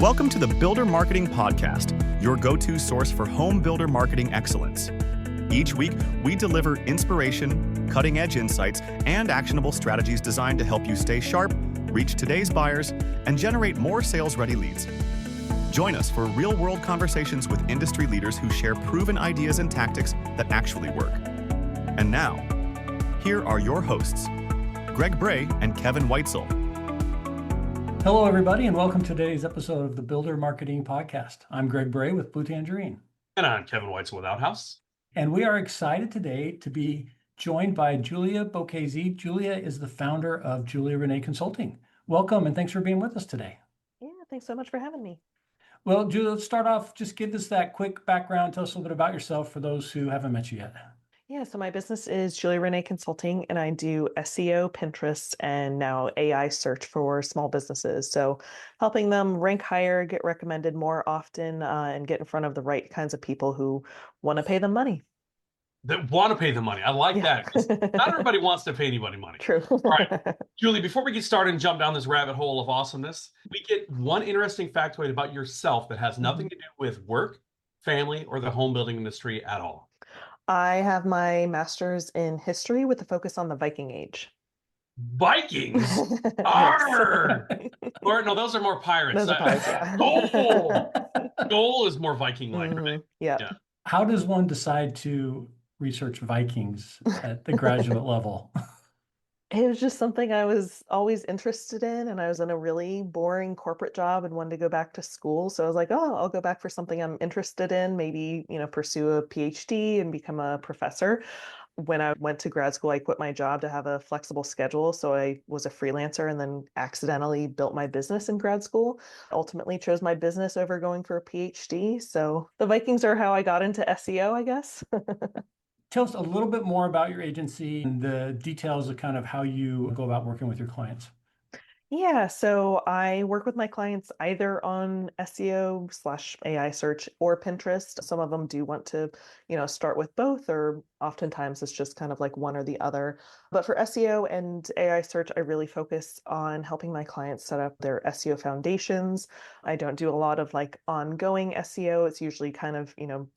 Welcome to the Builder Marketing Podcast, your go-to source for home builder marketing excellence. Each week, we deliver inspiration, cutting-edge insights, and actionable strategies designed to help you stay sharp, reach today's buyers, and generate more sales-ready leads. Join us for real-world conversations with industry leaders who share proven ideas and tactics that actually work. And now, here are your hosts, Greg Bray and Kevin Weitzel. Hello, everybody, and welcome to today's episode of the Builder Marketing Podcast. I'm Greg Bray with Blue Tangerine. And I'm Kevin Weitzel with Outhouse. And we are excited today to be joined by Julia Bocchese. Julia is the founder of Julia Renee Consulting. Welcome, and thanks for being with us today. Yeah, thanks so much for having me. Well, Julia, let's start off. Just give us that quick background. Tell us a little bit about yourself for those who haven't met you yet. Yeah, so my business is Julia Renee Consulting, and I do SEO, Pinterest, and now AI search for small businesses. So helping them rank higher, get recommended more often, and get in front of the right kinds of people who want to pay them money. That want to pay the money. I like that. 'Cause not everybody wants to pay anybody money. True. All right, Julie, before we get started and jump down this rabbit hole of awesomeness, we get one interesting factoid about yourself that has nothing to do with work, family, or the home building industry at all. I have my master's in history with a focus on the Viking Age. Vikings? Arr! Or no, those are more pirates. Those are pirates, yeah. Goal is more Viking-like, right? Yeah. How does one decide to research Vikings at the graduate level? It was just something I was always interested in, and I was in a really boring corporate job and wanted to go back to school. So I was like, oh, I'll go back for something I'm interested in, maybe, pursue a PhD and become a professor. When I went to grad school, I quit my job to have a flexible schedule. So I was a freelancer and then accidentally built my business in grad school. Ultimately chose my business over going for a PhD. So the Vikings are how I got into SEO, I guess. Tell us a little bit more about your agency and the details of kind of how you go about working with your clients. Yeah, so I work with my clients either on SEO/AI search or Pinterest. Some of them do want to, start with both, or oftentimes it's just kind of like one or the other. But for SEO and AI search, I really focus on helping my clients set up their SEO foundations. I don't do a lot of like ongoing SEO. It's usually kind of,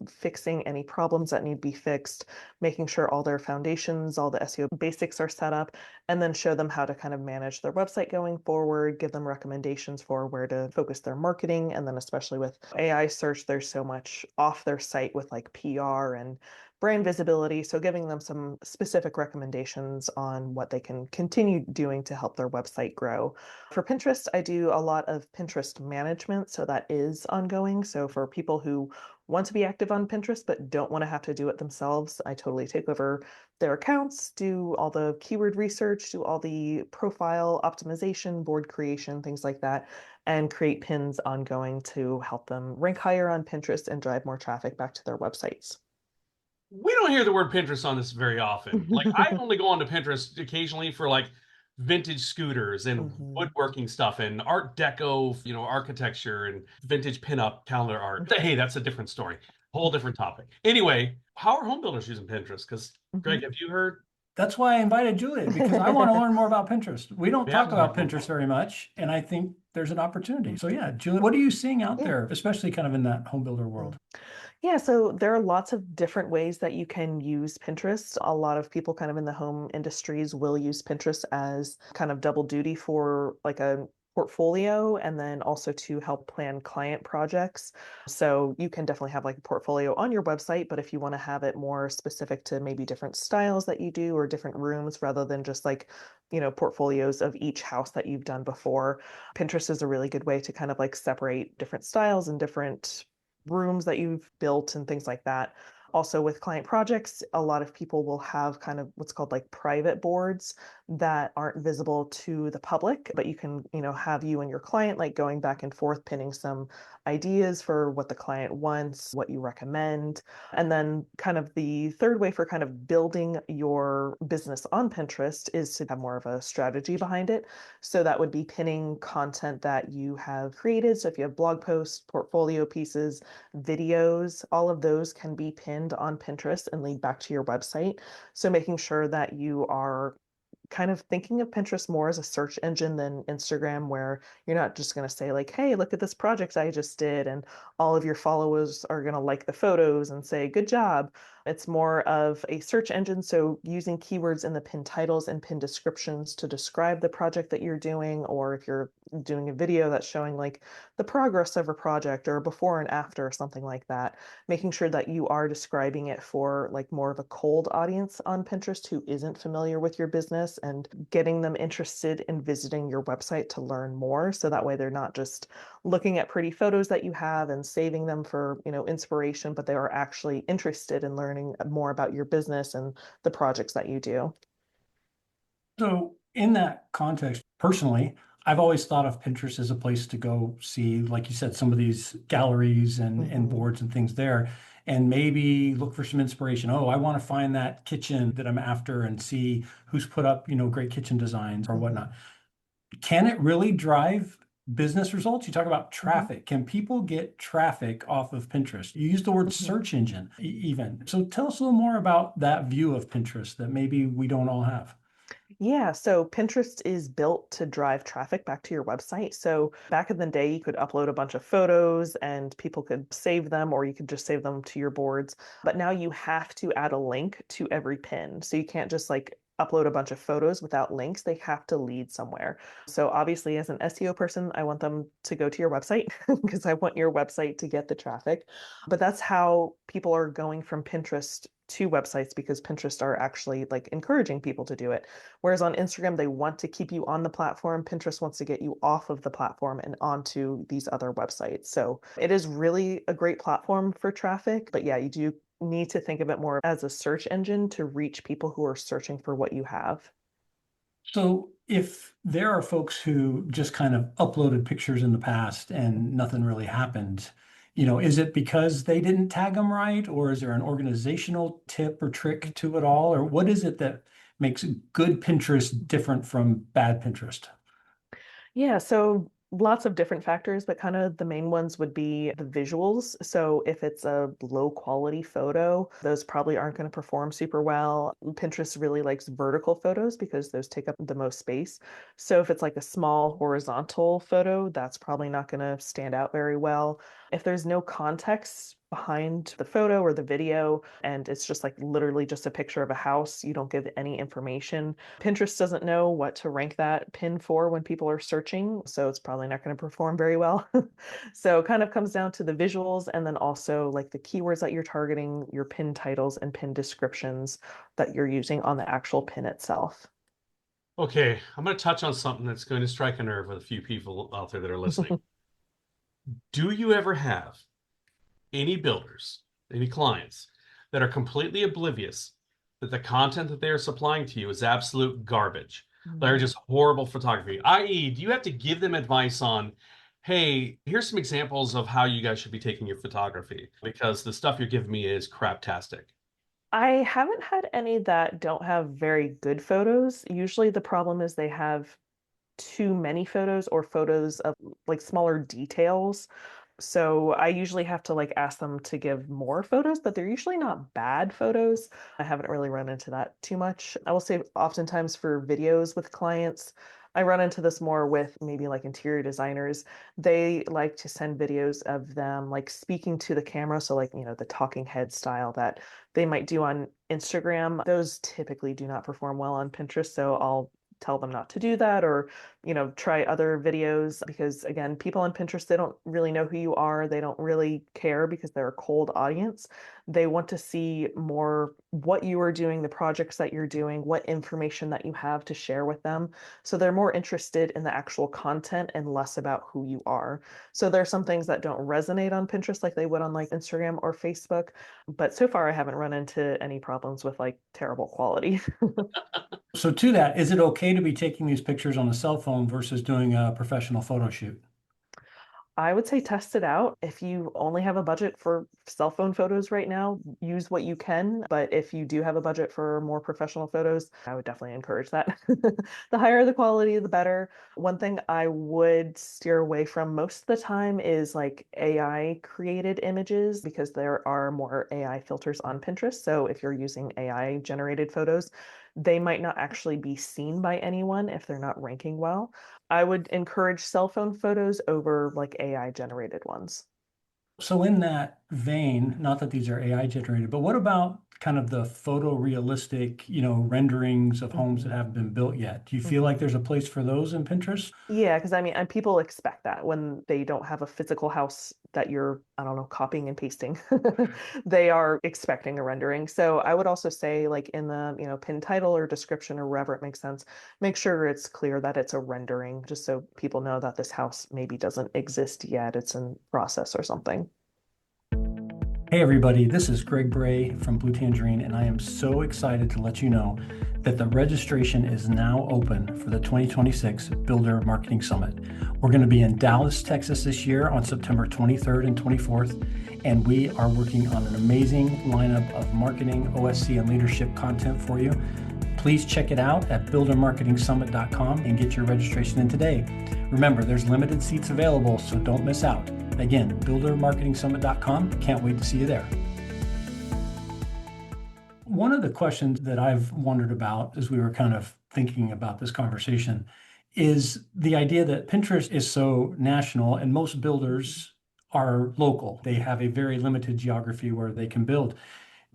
fixing any problems that need to be fixed, making sure all their foundations, all the SEO basics are set up, and then show them how to kind of manage their website going forward, give them recommendations for where to focus their marketing. And then especially with AI search, there's so much off their site with like PR and brand visibility. So giving them some specific recommendations on what they can continue doing to help their website grow. For Pinterest, I do a lot of Pinterest management. So that is ongoing. So for people who want to be active on Pinterest but don't want to have to do it themselves, I totally take over their accounts, do all the keyword research, do all the profile optimization, board creation, things like that, and create pins ongoing to help them rank higher on Pinterest and drive more traffic back to their websites. We don't hear the word Pinterest on this very often. Like I only go onto Pinterest occasionally for like vintage scooters and woodworking stuff and Art Deco, architecture and vintage pinup calendar art. Hey, that's a different story. Whole different topic. Anyway, how are home builders using Pinterest? Because Greg, have you heard? That's why I invited Julia, because I want to learn more about Pinterest. We don't talk about Pinterest very much, and I think there's an opportunity. So yeah, Julia, what are you seeing out there, especially kind of in that home builder world? Yeah, so there are lots of different ways that you can use Pinterest. A lot of people kind of in the home industries will use Pinterest as kind of double duty for like a portfolio and then also to help plan client projects. So you can definitely have like a portfolio on your website, but if you want to have it more specific to maybe different styles that you do or different rooms rather than just like, portfolios of each house that you've done before, Pinterest is a really good way to kind of like separate different styles and different rooms that you've built and things like that. Also with client projects, a lot of people will have kind of what's called like private boards that aren't visible to the public, but you can, have you and your client like going back and forth, pinning some ideas for what the client wants, what you recommend. And then kind of the third way for kind of building your business on Pinterest is to have more of a strategy behind it. So that would be pinning content that you have created. So if you have blog posts, portfolio pieces, videos, all of those can be pinned on Pinterest and lead back to your website. So making sure that you are kind of thinking of Pinterest more as a search engine than Instagram, where you're not just going to say like, hey, look at this project I just did, and all of your followers are going to like the photos and say, good job. It's more of a search engine. So using keywords in the pin titles and pin descriptions to describe the project that you're doing, or if you're doing a video that's showing like the progress of a project or before and after or something like that, making sure that you are describing it for like more of a cold audience on Pinterest who isn't familiar with your business, and getting them interested in visiting your website to learn more. So that way they're not just looking at pretty photos that you have and saving them for, inspiration, but they are actually interested in learning more about your business and the projects that you do. So in that context, personally, I've always thought of Pinterest as a place to go see, like you said, some of these galleries and boards and things there, and maybe look for some inspiration. Oh, I want to find that kitchen that I'm after and see who's put up, great kitchen designs or whatnot. Can it really drive business results? You talk about traffic. Can people get traffic off of Pinterest? You use the word search engine even. So tell us a little more about that view of Pinterest that maybe we don't all have. Yeah, so Pinterest is built to drive traffic back to your website. So back in the day, you could upload a bunch of photos and people could save them, or you could just save them to your boards. But now you have to add a link to every pin. So you can't just like upload a bunch of photos without links. They have to lead somewhere. So obviously, as an SEO person, I want them to go to your website because I want your website to get the traffic. But that's how people are going from Pinterest to websites, because Pinterest are actually like encouraging people to do it. Whereas on Instagram, they want to keep you on the platform. Pinterest wants to get you off of the platform and onto these other websites. So it is really a great platform for traffic. But yeah, you do need to think of it more as a search engine to reach people who are searching for what you have. So if there are folks who just kind of uploaded pictures in the past and nothing really happened, is it because they didn't tag them right, or is there an organizational tip or trick to it all, or what is it that makes good Pinterest different from bad Pinterest? Yeah, so lots of different factors, but kind of the main ones would be the visuals. So if it's a low quality photo, those probably aren't going to perform super well. Pinterest really likes vertical photos because those take up the most space. So if it's like a small horizontal photo, that's probably not going to stand out very well. If there's no context behind the photo or the video, and it's just like literally just a picture of a house, you don't give any information, Pinterest doesn't know what to rank that pin for when people are searching, so it's probably not going to perform very well. So it kind of comes down to the visuals, and then also like the keywords that you're targeting, your pin titles and pin descriptions that you're using on the actual pin itself. Okay, I'm going to touch on something that's going to strike a nerve with a few people out there that are listening. Do you ever have any builders, any clients that are completely oblivious that the content that they are supplying to you is absolute garbage? They're just horrible photography. I.e., do you have to give them advice on, hey, here's some examples of how you guys should be taking your photography because the stuff you're giving me is craptastic? I haven't had any that don't have very good photos. Usually the problem is they have too many photos or photos of like smaller details. So I usually have to like ask them to give more photos, but they're usually not bad photos. I haven't really run into that too much. I will say oftentimes for videos with clients, I run into this more with maybe like interior designers. They like to send videos of them like speaking to the camera. So like, the talking head style that they might do on Instagram. Those typically do not perform well on Pinterest. So I'll tell them not to do that, or try other videos, because again, people on Pinterest, they don't really know who you are. They don't really care because they're a cold audience. They want to see more what you are doing, the projects that you're doing, what information that you have to share with them. So they're more interested in the actual content and less about who you are. So there are some things that don't resonate on Pinterest like they would on like Instagram or Facebook, but so far I haven't run into any problems with like terrible quality. So to that, is it okay to be taking these pictures on a cell phone versus doing a professional photo shoot? I would say test it out. If you only have a budget for cell phone photos right now, use what you can. But if you do have a budget for more professional photos, I would definitely encourage that. The higher the quality, the better. One thing I would steer away from most of the time is like AI created images, because there are more AI filters on Pinterest. So if you're using AI generated photos, they might not actually be seen by anyone if they're not ranking well. I would encourage cell phone photos over like AI generated ones. So in that vein, not that these are AI generated, but what about kind of the photorealistic, renderings of homes that haven't been built yet? Do you feel like there's a place for those in Pinterest? Yeah, because I mean, and people expect that when they don't have a physical house that you're, I don't know, copying and pasting. They are expecting a rendering. So I would also say, like in the, pin title or description or wherever it makes sense, make sure it's clear that it's a rendering, just so people know that this house maybe doesn't exist yet. It's in process or something. Hey everybody, this is Greg Bray from Blue Tangerine, and I am so excited to let you know that the registration is now open for the 2026 Builder Marketing Summit. We're going to be in Dallas, Texas this year on September 23rd and 24th, and we are working on an amazing lineup of marketing, OSC, and leadership content for you. Please check it out at buildermarketingsummit.com and get your registration in today. Remember, there's limited seats available, so don't miss out. Again, buildermarketingsummit.com. Can't wait to see you there. One of the questions that I've wondered about as we were kind of thinking about this conversation is the idea that Pinterest is so national and most builders are local. They have a very limited geography where they can build.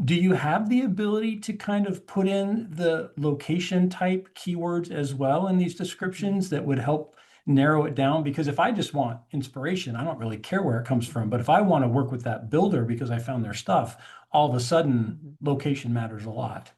Do you have the ability to kind of put in the location type keywords as well in these descriptions that would help narrow it down? Because if I just want inspiration, I don't really care where it comes from. But if I want to work with that builder because I found their stuff, all of a sudden location matters a lot.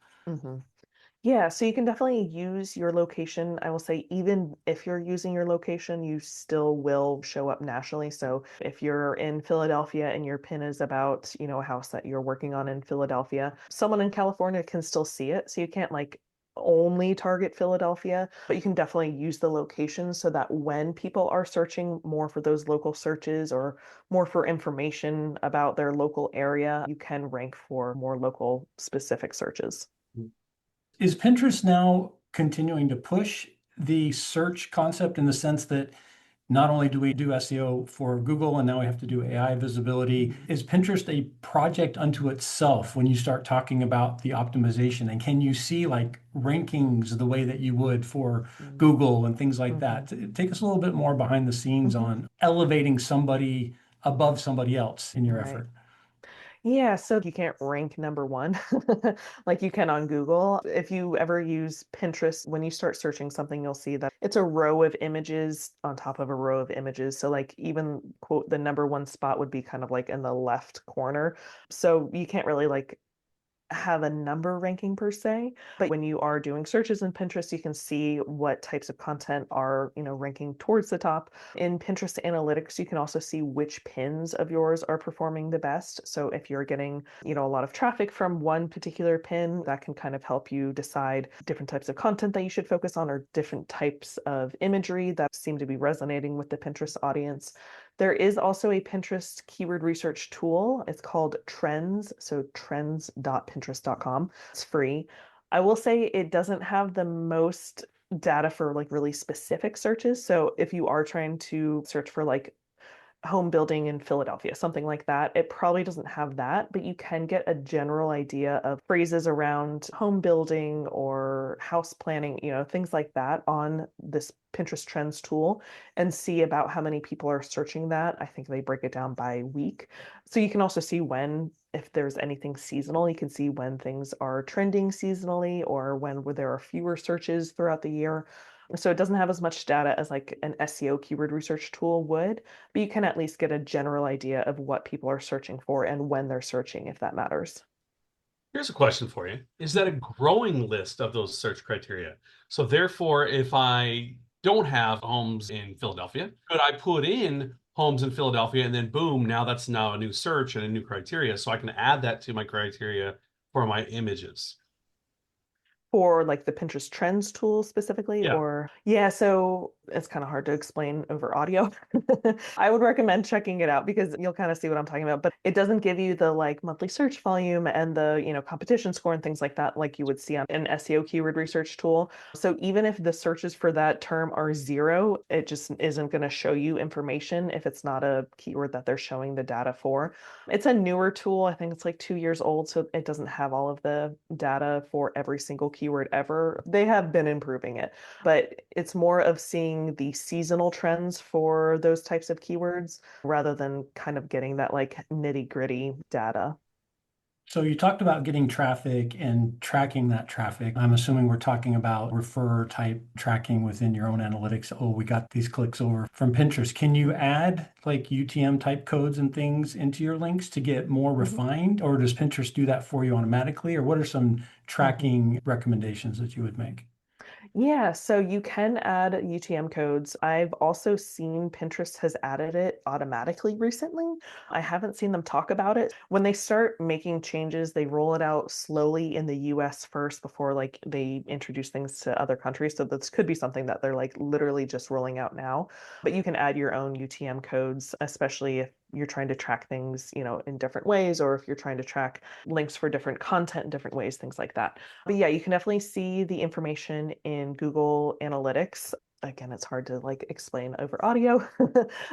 Yeah, so you can definitely use your location. I will say, even if you're using your location, you still will show up nationally. So if you're in Philadelphia and your pin is about, a house that you're working on in Philadelphia, someone in California can still see it. So you can't like only target Philadelphia, but you can definitely use the location so that when people are searching more for those local searches or more for information about their local area, you can rank for more local specific searches. Is Pinterest now continuing to push the search concept in the sense that not only do we do SEO for Google and now we have to do AI visibility, is Pinterest a project unto itself when you start talking about the optimization? And can you see like rankings the way that you would for Google and things like that? Take us a little bit more behind the scenes on elevating somebody above somebody else in your effort. Yeah, so you can't rank number one like you can on Google. If you ever use Pinterest, when you start searching something, you'll see that it's a row of images on top of a row of images. So like even quote, the number one spot would be kind of like in the left corner. So you can't really like have a number ranking per se, but when you are doing searches in Pinterest, you can see what types of content are, ranking towards the top. In Pinterest analytics, you can also see which pins of yours are performing the best. So if you're getting, a lot of traffic from one particular pin, that can kind of help you decide different types of content that you should focus on or different types of imagery that seem to be resonating with the Pinterest audience. There is also a Pinterest keyword research tool. It's called Trends, so trends.pinterest.com. It's free. I will say it doesn't have the most data for like really specific searches. So if you are trying to search for like home building in Philadelphia, something like that. It probably doesn't have that, but you can get a general idea of phrases around home building or house planning, things like that on this Pinterest Trends tool and see about how many people are searching that. I think they break it down by week. So you can also see if there's anything seasonal, you can see when things are trending seasonally or when there are fewer searches throughout the year. So it doesn't have as much data as like an SEO keyword research tool would, but you can at least get a general idea of what people are searching for and when they're searching, if that matters. Here's a question for you. Is that a growing list of those search criteria? So therefore, if I don't have homes in Philadelphia, could I put in homes in Philadelphia and then boom, that's now a new search and a new criteria. So I can add that to my criteria for my images. For like the Pinterest Trends tool specifically, Yeah. So it's kind of hard to explain over audio. I would recommend checking it out because you'll kind of see what I'm talking about, but it doesn't give you the like monthly search volume and the, competition score and things like that, like you would see on an SEO keyword research tool. So even if the searches for that term are 0, it just isn't going to show you information if it's not a keyword that they're showing the data for. It's a newer tool. I think it's like 2 years old, so it doesn't have all of the data for every single keyword keyword ever. They have been improving it, but it's more of seeing the seasonal trends for those types of keywords rather than kind of getting that like nitty-gritty data. So you talked about getting traffic and tracking that traffic. I'm assuming we're talking about refer type tracking within your own analytics. Oh, we got these clicks over from Pinterest. Can you add like UTM type codes and things into your links to get more refined, or does Pinterest do that for you automatically? Or what are some tracking recommendations that you would make? Yeah, so you can add UTM codes. I've also seen Pinterest has added it automatically recently. I haven't seen them talk about it. When they start making changes, they roll it out slowly in the US first before like they introduce things to other countries. So this could be something that they're like literally just rolling out now. But you can add your own UTM codes, especially if you're trying to track things, in different ways, or if you're trying to track links for different content in different ways, things like that. But yeah, you can definitely see the information in Google Analytics. Again, it's hard to like explain over audio,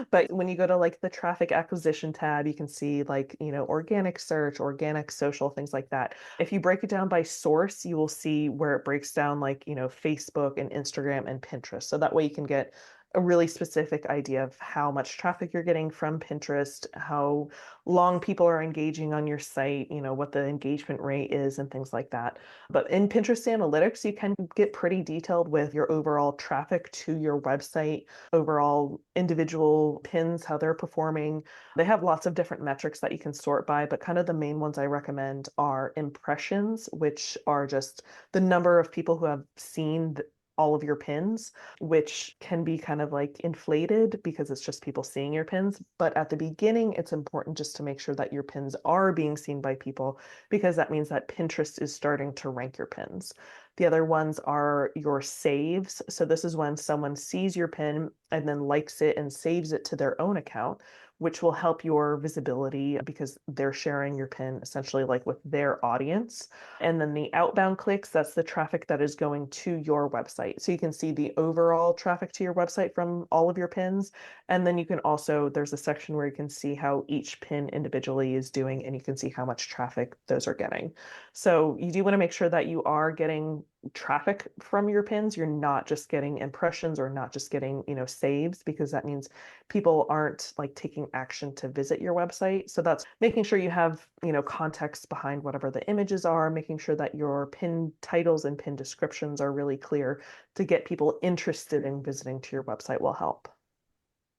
but when you go to like the traffic acquisition tab, you can see like, organic search, organic social, things like that. If you break it down by source, you will see where it breaks down like, Facebook and Instagram and Pinterest. So that way you can get a really specific idea of how much traffic you're getting from Pinterest, how long people are engaging on your site, what the engagement rate is and things like that. But in Pinterest Analytics, you can get pretty detailed with your overall traffic to your website, overall individual pins, how they're performing. They have lots of different metrics that you can sort by, but kind of the main ones I recommend are impressions, which are just the number of people who have seen all of your pins, which can be kind of like inflated because it's just people seeing your pins. But at the beginning, it's important just to make sure that your pins are being seen by people, because that means that Pinterest is starting to rank your pins. The other ones are your saves. So this is when someone sees your pin and then likes it and saves it to their own account, which will help your visibility because they're sharing your pin essentially like with their audience. And then the outbound clicks, that's the traffic that is going to your website. So you can see the overall traffic to your website from all of your pins. And then you can also, there's a section where you can see how each pin individually is doing, and you can see how much traffic those are getting. So you do want to make sure that you are getting traffic from your pins. You're not just getting impressions or not just getting, saves, because that means people aren't like taking action to visit your website. So that's making sure you have, context behind whatever the images are, making sure that your pin titles and pin descriptions are really clear to get people interested in visiting to your website will help.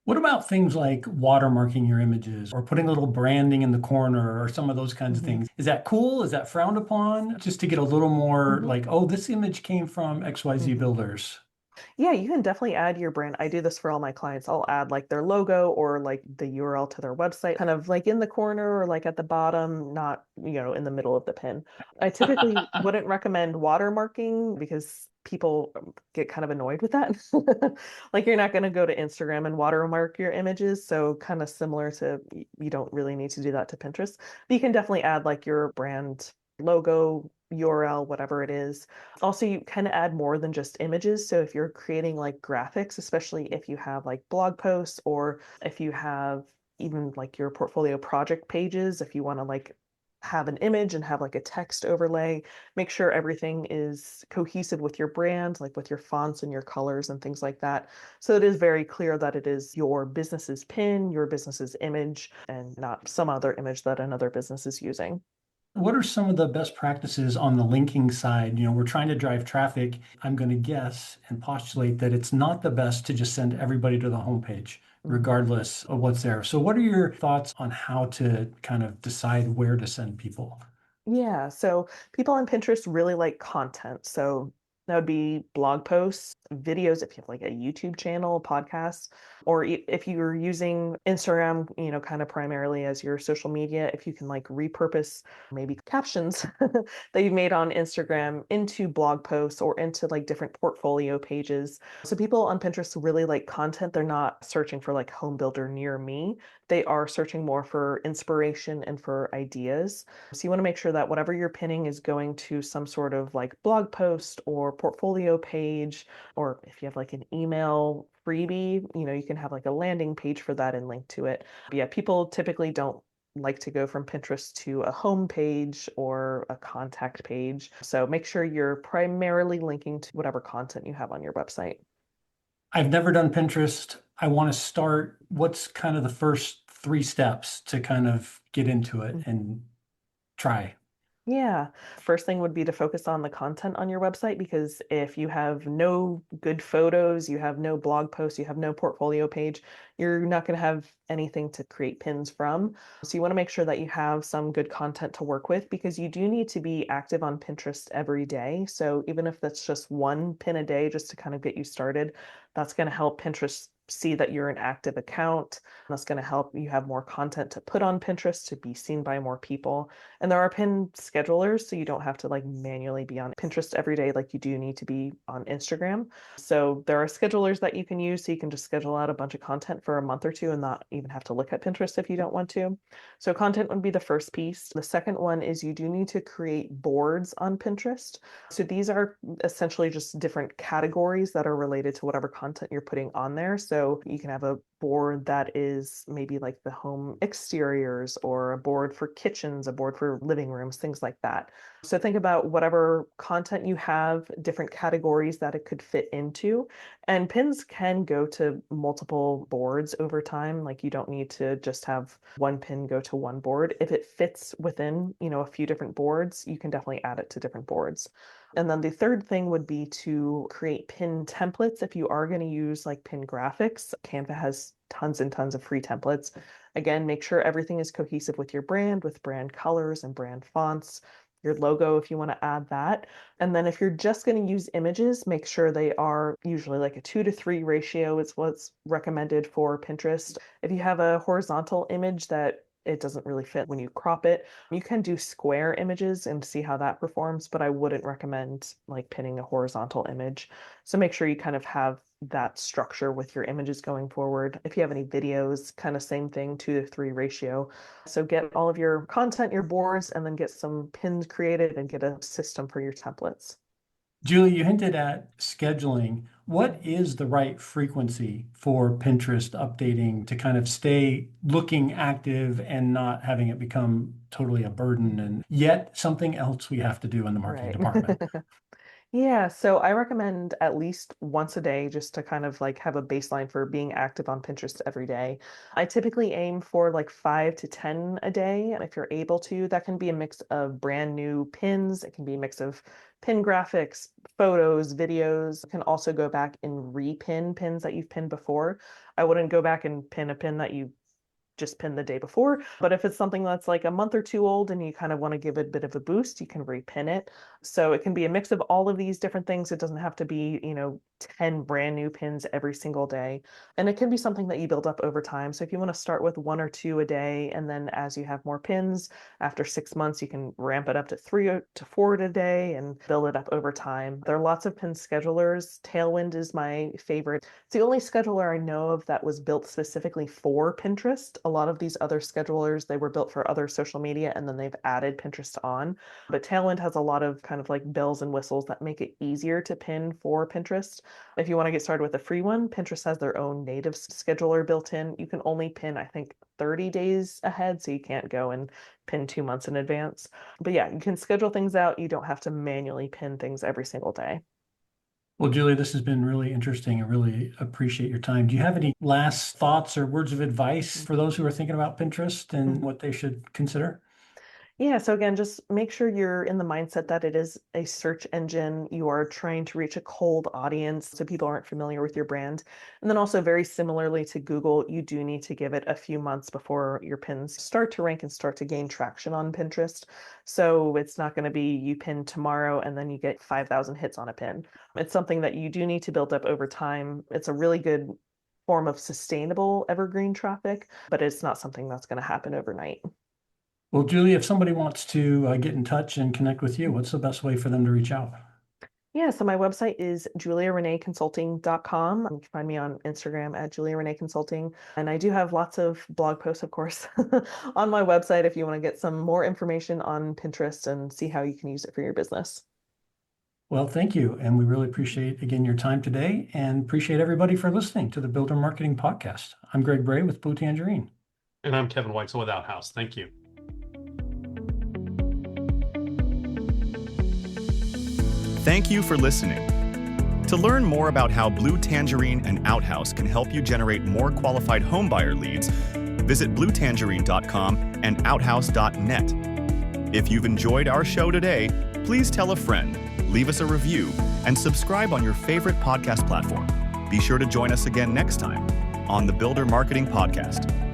What about things like watermarking your images or putting a little branding in the corner or some of those kinds of things? Is that cool? Is that frowned upon? Just to get a little more like, oh, this image came from XYZ Builders. Yeah, you can definitely add your brand. I do this for all my clients. I'll add like their logo or like the URL to their website, kind of like in the corner or like at the bottom, not, in the middle of the pin. I typically wouldn't recommend watermarking because people get kind of annoyed with that. Like you're not going to go to Instagram and watermark your images. So kind of similar to, you don't really need to do that to Pinterest. But you can definitely add like your brand logo, URL, whatever it is. Also, you can add more than just images. So if you're creating like graphics, especially if you have like blog posts or if you have even like your portfolio project pages, if you want to like have an image and have like a text overlay, make sure everything is cohesive with your brand, like with your fonts and your colors and things like that. So it is very clear that it is your business's pin, your business's image, and not some other image that another business is using. What are some of the best practices on the linking side? We're trying to drive traffic. I'm going to guess and postulate that it's not the best to just send everybody to the homepage, regardless of what's there. So what are your thoughts on how to kind of decide where to send people? Yeah, so people on Pinterest really like content. So that would be blog posts, videos, if you have like a YouTube channel, podcast, or if you're using Instagram, kind of primarily as your social media, if you can like repurpose maybe captions that you've made on Instagram into blog posts or into like different portfolio pages. So people on Pinterest really like content. They're not searching for like home builder near me. They are searching more for inspiration and for ideas. So you want to make sure that whatever you're pinning is going to some sort of like blog post or portfolio page, or if you have like an email freebie, you can have like a landing page for that and link to it. But yeah, people typically don't like to go from Pinterest to a home page or a contact page. So make sure you're primarily linking to whatever content you have on your website. I've never done Pinterest. I want to start. What's kind of the first 3 steps to kind of get into it and try? Yeah. First thing would be to focus on the content on your website, because if you have no good photos, you have no blog posts, you have no portfolio page, you're not going to have anything to create pins from. So you want to make sure that you have some good content to work with, because you do need to be active on Pinterest every day. So even if that's just one pin a day, just to kind of get you started, that's going to help Pinterest see that you're an active account. That's going to help you have more content to put on Pinterest to be seen by more people. And there are pin schedulers, so you don't have to like manually be on Pinterest every day like you do need to be on Instagram. So there are schedulers that you can use, so you can just schedule out a bunch of content for a month or two and not even have to look at Pinterest if you don't want to. So content would be the first piece. The second one is you do need to create boards on Pinterest. So these are essentially just different categories that are related to whatever content you're putting on there. So you can have a board that is maybe like the home exteriors, or a board for kitchens, a board for living rooms, things like that. So think about whatever content you have, different categories that it could fit into. And pins can go to multiple boards over time. Like you don't need to just have one pin go to one board. If it fits within, a few different boards, you can definitely add it to different boards. And then the third thing would be to create pin templates. If you are going to use like pin graphics, Canva has tons and tons of free templates. Again, make sure everything is cohesive with your brand, with brand colors and brand fonts, your logo if you want to add that. And then if you're just going to use images, make sure they are usually like a 2:3 ratio is what's recommended for Pinterest. If you have a horizontal image that it doesn't really fit when you crop it, you can do square images and see how that performs, but I wouldn't recommend like pinning a horizontal image. So make sure you kind of have that structure with your images going forward. If you have any videos, kind of same thing, 2:3 ratio. So get all of your content, your boards, and then get some pins created and get a system for your templates. Julie, you hinted at scheduling. What is the right frequency for Pinterest updating to kind of stay looking active and not having it become totally a burden and yet something else we have to do in the marketing department? Yeah, so I recommend at least once a day, just to kind of like have a baseline for being active on Pinterest every day. I typically aim for like 5 to 10 a day. If you're able to, that can be a mix of brand new pins. It can be a mix of pin graphics, photos, videos. You can also go back and repin pins that you've pinned before. I wouldn't go back and pin a pin that you just pinned the day before. But if it's something that's like a month or two old and you kind of want to give it a bit of a boost, you can repin it. So it can be a mix of all of these different things. It doesn't have to be, 10 brand new pins every single day. And it can be something that you build up over time. So if you want to start with 1 or 2 a day, and then as you have more pins, after 6 months, you can ramp it up to 3 to 4 a day and build it up over time. There are lots of pin schedulers. Tailwind is my favorite. It's the only scheduler I know of that was built specifically for Pinterest. A lot of these other schedulers, they were built for other social media and then they've added Pinterest on. But Tailwind has a lot of kind of like bells and whistles that make it easier to pin for Pinterest. If you want to get started with a free one, Pinterest has their own native scheduler built in. You can only pin, I think, 30 days ahead, so you can't go and pin 2 months in advance. But yeah, you can schedule things out. You don't have to manually pin things every single day. Well, Julie, this has been really interesting. I really appreciate your time. Do you have any last thoughts or words of advice for those who are thinking about Pinterest and what they should consider? Yeah, so again, just make sure you're in the mindset that it is a search engine. You are trying to reach a cold audience, so people aren't familiar with your brand. And then also very similarly to Google, you do need to give it a few months before your pins start to rank and start to gain traction on Pinterest. So it's not going to be you pin tomorrow and then you get 5,000 hits on a pin. It's something that you do need to build up over time. It's a really good form of sustainable evergreen traffic, but it's not something that's going to happen overnight. Well, Julie, if somebody wants to get in touch and connect with you, what's the best way for them to reach out? Yeah, so my website is juliareneeconsulting.com. You can find me on Instagram at Julia Renee Consulting. And I do have lots of blog posts, of course, on my website if you want to get some more information on Pinterest and see how you can use it for your business. Well, thank you. And we really appreciate, again, your time today and appreciate everybody for listening to the Builder Marketing Podcast. I'm Greg Bray with Blue Tangerine. And I'm Kevin Weitzel with Outhouse. Thank you. Thank you for listening. To learn more about how Blue Tangerine and Outhouse can help you generate more qualified homebuyer leads, visit bluetangerine.com and outhouse.net. If you've enjoyed our show today, please tell a friend, leave us a review, and subscribe on your favorite podcast platform. Be sure to join us again next time on the Builder Marketing Podcast.